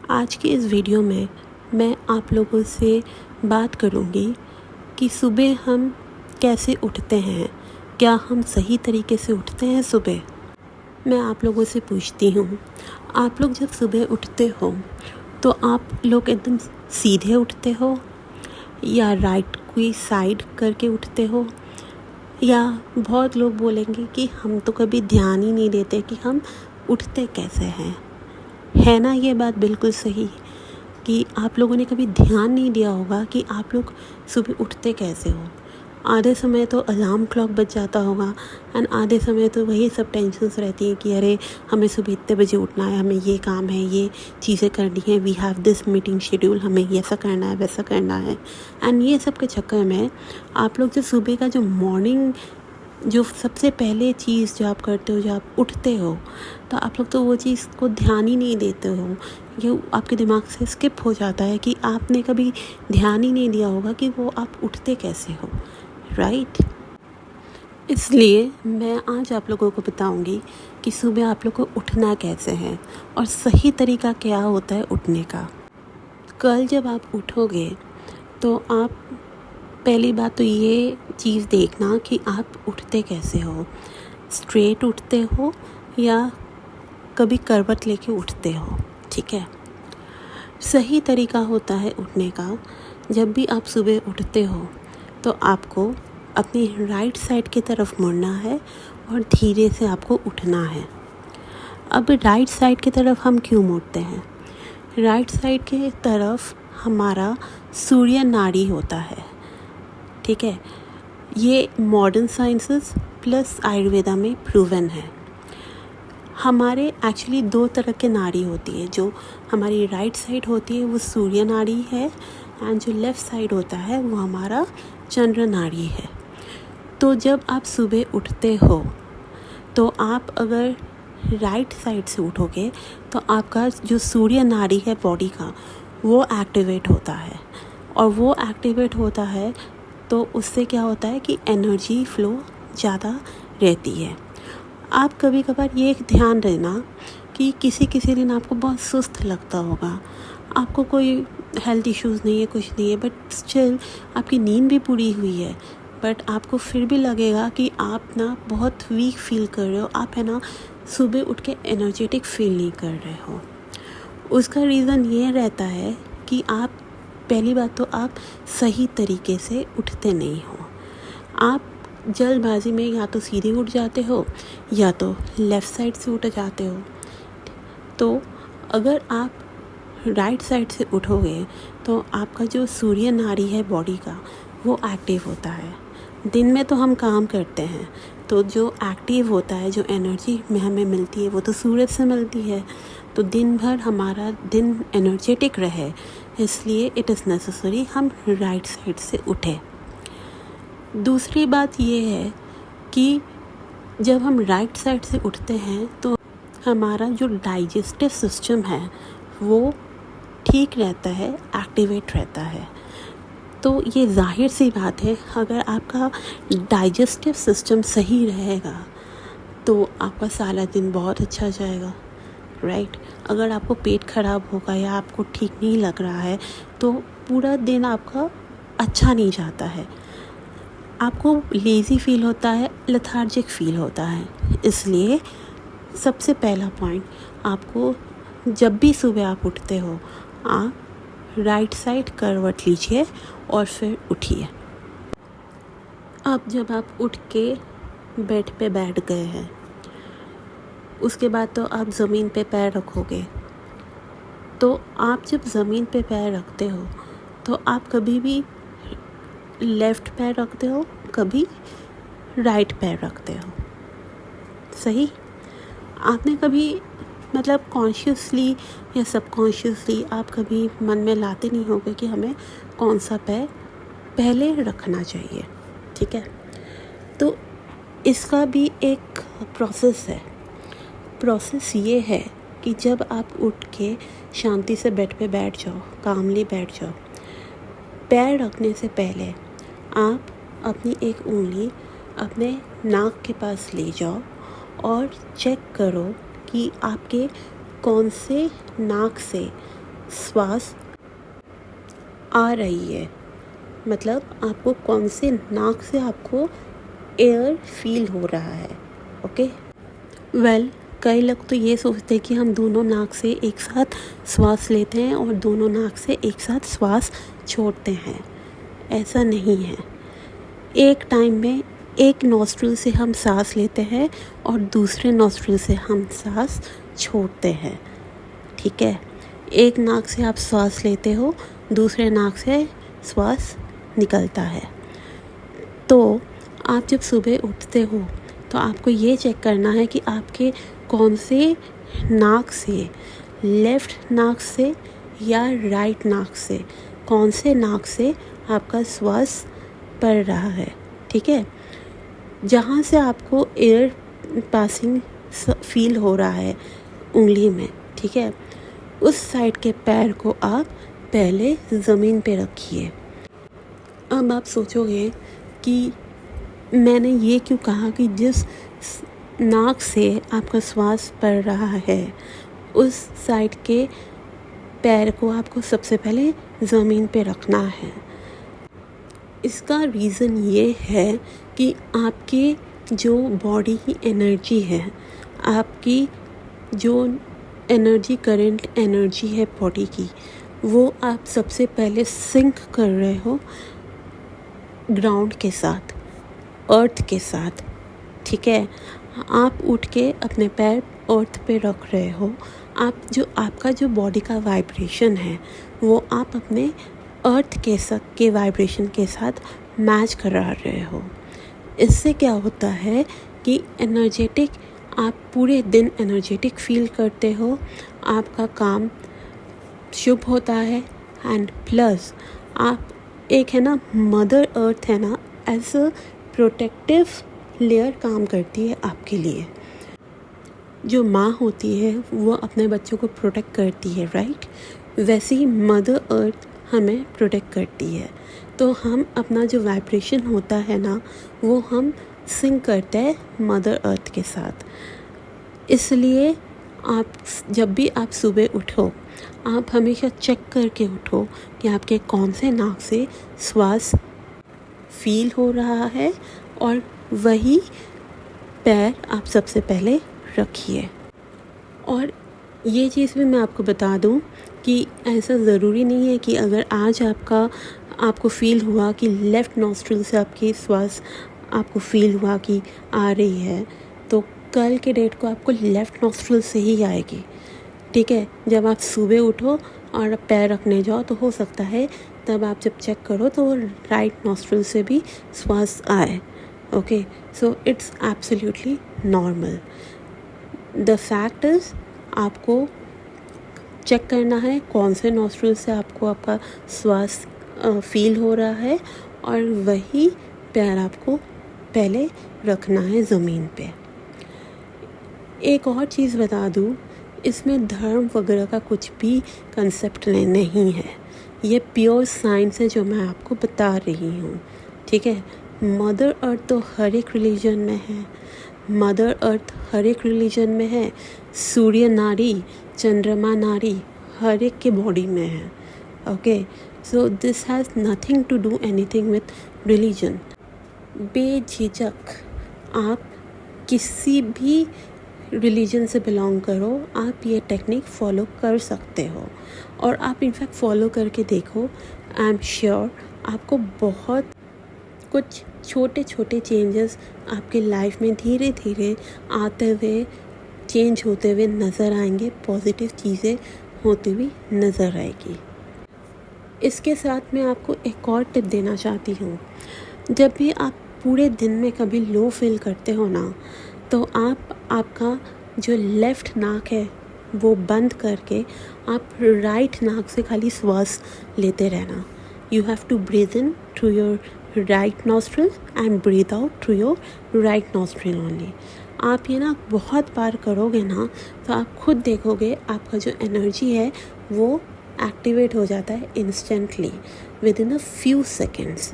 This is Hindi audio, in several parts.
आज की इस वीडियो में मैं आप लोगों से बात करूँगी कि सुबह हम कैसे उठते हैं, क्या हम सही तरीके से उठते हैं सुबह। मैं आप लोगों से पूछती हूँ, आप लोग जब सुबह उठते हो तो आप लोग एकदम सीधे उठते हो या राइट कोई साइड करके उठते हो, या बहुत लोग बोलेंगे कि हम तो कभी ध्यान ही नहीं देते कि हम उठते कैसे हैं। है ना ये बात बिल्कुल सही कि आप लोगों ने कभी ध्यान नहीं दिया होगा कि आप लोग सुबह उठते कैसे हो। आधे समय तो अलार्म क्लॉक बज जाता होगा एंड आधे समय तो वही सब टेंशन्स रहती हैं कि अरे हमें सुबह इतने बजे उठना है, हमें ये काम है, ये चीज़ें करनी है, we have this meeting schedule, हमें ऐसा करना है, वैसा करना है। एंड ये सब के चक्कर में आप लोग जो सुबह का जो मॉर्निंग जो सबसे पहले चीज़ जो आप करते हो, जो आप उठते हो, तो आप लोग तो वो चीज़ को ध्यान ही नहीं देते हो। ये आपके दिमाग से स्किप हो जाता है कि आपने कभी ध्यान ही नहीं दिया होगा कि वो आप उठते कैसे हो, राइट। इसलिए मैं आज आप लोगों को बताऊंगी कि सुबह आप लोग को उठना कैसे है और सही तरीका क्या होता है उठने का। कल जब आप उठोगे तो आप पहली बात तो ये चीज़ देखना कि आप उठते कैसे हो, स्ट्रेट उठते हो या कभी करवट लेके उठते हो, ठीक है। सही तरीका होता है उठने का, जब भी आप सुबह उठते हो तो आपको अपनी राइट साइड की तरफ मुड़ना है और धीरे से आपको उठना है। अब राइट साइड की तरफ हम क्यों मुड़ते हैं? राइट साइड की तरफ हमारा सूर्य नाड़ी होता है, ठीक है। ये मॉडर्न साइंसेस प्लस आयुर्वेदा में प्रूवन है। हमारे एक्चुअली दो तरह के नाड़ी होती है। जो हमारी राइट साइड होती है वो सूर्य नाड़ी है एंड जो लेफ़्ट साइड होता है वो हमारा चंद्र नाड़ी है। तो जब आप सुबह उठते हो तो आप अगर राइट साइड से उठोगे तो आपका जो सूर्य नाड़ी है बॉडी का वो एक्टिवेट होता है, और वो एक्टिवेट होता है तो उससे क्या होता है कि एनर्जी फ्लो ज़्यादा रहती है। आप कभी कभार ये ध्यान देना कि किसी किसी दिन आपको बहुत सुस्त लगता होगा, आपको कोई हेल्थ इश्यूज़ नहीं है, कुछ नहीं है, बट स्टिल आपकी नींद भी पूरी हुई है, बट आपको फिर भी लगेगा कि आप ना बहुत वीक फील कर रहे हो, आप है ना सुबह उठ के एनर्जेटिक फील नहीं कर रहे हो। उसका रीज़न ये रहता है कि आप पहली बात तो आप सही तरीके से उठते नहीं हो। आप जल्दबाजी में या तो सीधे उठ जाते हो या तो लेफ़्ट साइड से उठ जाते हो। तो अगर आप राइट साइड से उठोगे तो आपका जो सूर्य नाड़ी है बॉडी का वो एक्टिव होता है। दिन में तो हम काम करते हैं, तो जो एक्टिव होता है, जो एनर्जी में हमें मिलती है वो तो सूरज से मिलती है। तो दिन भर हमारा दिन एनर्जेटिक रहे, इसलिए इट इज़ नेसेसरी हम राइट साइड से उठें। दूसरी बात ये है कि जब हम राइट साइड से उठते हैं तो हमारा जो डाइजेस्टिव सिस्टम है वो ठीक रहता है, एक्टिवेट रहता है। तो ये जाहिर सी बात है, अगर आपका डाइजेस्टिव सिस्टम सही रहेगा तो आपका सारा दिन बहुत अच्छा जाएगा, राइट। अगर आपको पेट ख़राब होगा या आपको ठीक नहीं लग रहा है तो पूरा दिन आपका अच्छा नहीं जाता है, आपको लेज़ी फील होता है, लेथार्जिक फील होता है। इसलिए सबसे पहला पॉइंट, आपको जब भी सुबह आप उठते हो आप राइट साइड करवट लीजिए और फिर उठिए। अब जब आप उठ के बेड पे बैठ गए हैं, उसके बाद तो आप ज़मीन पे पैर रखोगे। तो आप जब ज़मीन पे पैर रखते हो तो आप कभी भी लेफ़्ट पैर रखते हो, कभी राइट पैर रखते हो, सही। आपने कभी मतलब कॉन्शियसली या सबकॉन्शियसली आप कभी मन में लाते नहीं होगे कि हमें कौन सा पैर पहले रखना चाहिए, ठीक है। तो इसका भी एक प्रोसेस है। प्रोसेस ये है कि जब आप उठ के शांति से बेड पे बैठ जाओ, कामली बैठ जाओ, पैर रखने से पहले आप अपनी एक उंगली अपने नाक के पास ले जाओ और चेक करो कि आपके कौन से नाक से श्वास आ रही है, मतलब आपको कौन से नाक से आपको एयर फील हो रहा है। ओके, वेल कई लोग तो ये सोचते हैं कि हम दोनों नाक से एक साथ श्वास लेते हैं और दोनों नाक से एक साथ श्वास छोड़ते हैं। ऐसा नहीं है। एक टाइम में एक नॉस्ट्रिल से हम सांस लेते हैं और दूसरे नॉस्ट्रिल से हम सांस छोड़ते हैं। ठीक है, एक नाक से आप श्वास लेते हो, दूसरे नाक से श्वास निकलता है। तो आप जब सुबह उठते हो तो आपको ये चेक करना है कि आपके कौन से नाक से, लेफ़्ट नाक से या राइट नाक से, कौन से नाक से आपका श्वास पड़ रहा है। ठीक है, जहाँ से आपको एयर पासिंग फील हो रहा है उंगली में, ठीक है, उस साइड के पैर को आप पहले ज़मीन पे रखिए। अब आप सोचोगे कि मैंने ये क्यों कहा कि जिस नाक से आपका श्वास पड़ रहा है उस साइड के पैर को आपको सबसे पहले ज़मीन पे रखना है। इसका रीज़न ये है कि आपके जो बॉडी की एनर्जी है, आपकी जो एनर्जी, करंट एनर्जी है बॉडी की, वो आप सबसे पहले सिंक कर रहे हो ग्राउंड के साथ, अर्थ के साथ। ठीक है, आप उठ के अपने पैर अर्थ पे रख रहे हो। आपका जो बॉडी का वाइब्रेशन है वो आप अपने अर्थ के वाइब्रेशन के साथ मैच करा रहे हो। इससे क्या होता है कि आप पूरे दिन एनर्जेटिक फील करते हो, आपका काम शुभ होता है, एंड प्लस आप एक है ना, मदर अर्थ है ना, एज अ प्रोटेक्टिव लेयर काम करती है आपके लिए। जो माँ होती है वो अपने बच्चों को प्रोटेक्ट करती है, राइट? वैसे ही मदर अर्थ हमें प्रोटेक्ट करती है। तो हम अपना जो वाइब्रेशन होता है ना, वो हम सिंक करते हैं मदर अर्थ के साथ। इसलिए जब भी आप सुबह उठो, आप हमेशा चेक करके उठो कि आपके कौन से नाक से श्वास फील हो रहा है, और वही पैर आप सबसे पहले रखिए। और ये चीज़ भी मैं आपको बता दूं कि ऐसा ज़रूरी नहीं है कि अगर आज आपको फ़ील हुआ कि लेफ़्ट नॉस्ट्रिल से आपकी श्वास आपको फ़ील हुआ कि आ रही है, तो कल के डेट को आपको लेफ़्ट नॉस्ट्रिल से ही आएगी। ठीक है, जब आप सुबह उठो और पैर रखने जाओ तो हो सकता है तब आप जब चेक करो तो राइट नॉस्ट्रिल से भी श्वास आए। Okay, so it's absolutely normal. The fact is आपको चेक करना है कौन से नॉस्ट्रिल से आपको आपका श्वास फील हो रहा है, और वही पैर आपको पहले रखना है ज़मीन पे। एक और चीज़ बता दूँ, इसमें धर्म वगैरह का कुछ भी कंसेप्ट नहीं है। ये प्योर साइंस है जो मैं आपको बता रही हूँ। ठीक है, मदर अर्थ तो हर एक रिलीजन में है, मदर अर्थ हर एक रिलीजन में है, सूर्य नारी, चंद्रमा नारी हर एक के बॉडी में है। Okay, so this has nothing to do anything with religion. बेझिझक आप किसी भी रिलीजन से बिलोंग करो, आप ये टेक्निक फॉलो कर सकते हो, और आप इनफैक्ट फॉलो करके देखो। आई एम श्योर आपको बहुत कुछ छोटे छोटे चेंजेस आपके लाइफ में धीरे धीरे आते हुए, चेंज होते हुए नज़र आएंगे, पॉजिटिव चीज़ें होती हुई नज़र आएगी। इसके साथ मैं आपको एक और टिप देना चाहती हूँ। जब भी आप पूरे दिन में कभी लो फील करते हो ना, तो आपका जो लेफ़्ट नाक है वो बंद करके आप राइट नाक से खाली श्वास लेते रहना। You have to breathe in through your right nostril and breathe out through your right nostril only. आप ये ना बहुत बार करोगे ना, तो आप खुद देखोगे आपका जो एनर्जी है वो एक्टिवेट हो जाता है instantly with in a few seconds.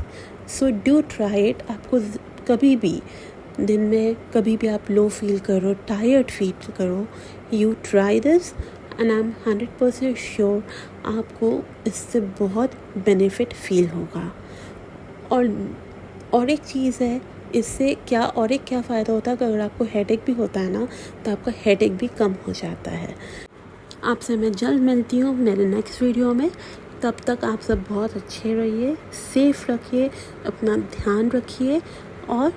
So do try it. आपको कभी भी दिन में कभी भी आप लो फील करो, टायर्ड फील करो, you try this and I am 100% sure आपको इससे बहुत बेनिफिट फील होगा। और एक चीज़ है, इससे क्या फ़ायदा होता है कि अगर आपको हेडेक भी होता है ना, तो आपका हेडेक भी कम हो जाता है। आपसे मैं जल्द मिलती हूँ मेरे नेक्स्ट वीडियो में। तब तक आप सब बहुत अच्छे रहिए, सेफ रखिए, अपना ध्यान रखिए और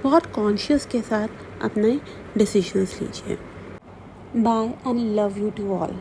बहुत कॉन्शियस के साथ अपने डिसीजंस लीजिए। Bye and love you to all.